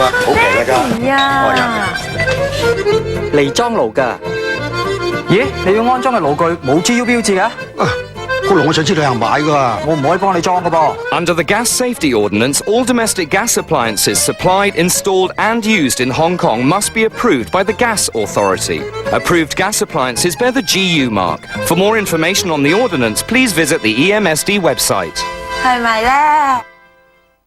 個好平嘅咋。咩啊？嚟裝爐㗎。咦，你要安裝嘅爐具冇 GU 標誌嘅？個爐我想知旅行買㗎，我唔可以幫你裝㗎噃。Under the Gas Safety Ordinance, all domestic gas appliances supplied, installed and used in Hong Kong must be approved by the Gas Authority. Approved gas appliances bear the GU mark. For more information on the ordinance, please visit the EMSD website. 係咪咧？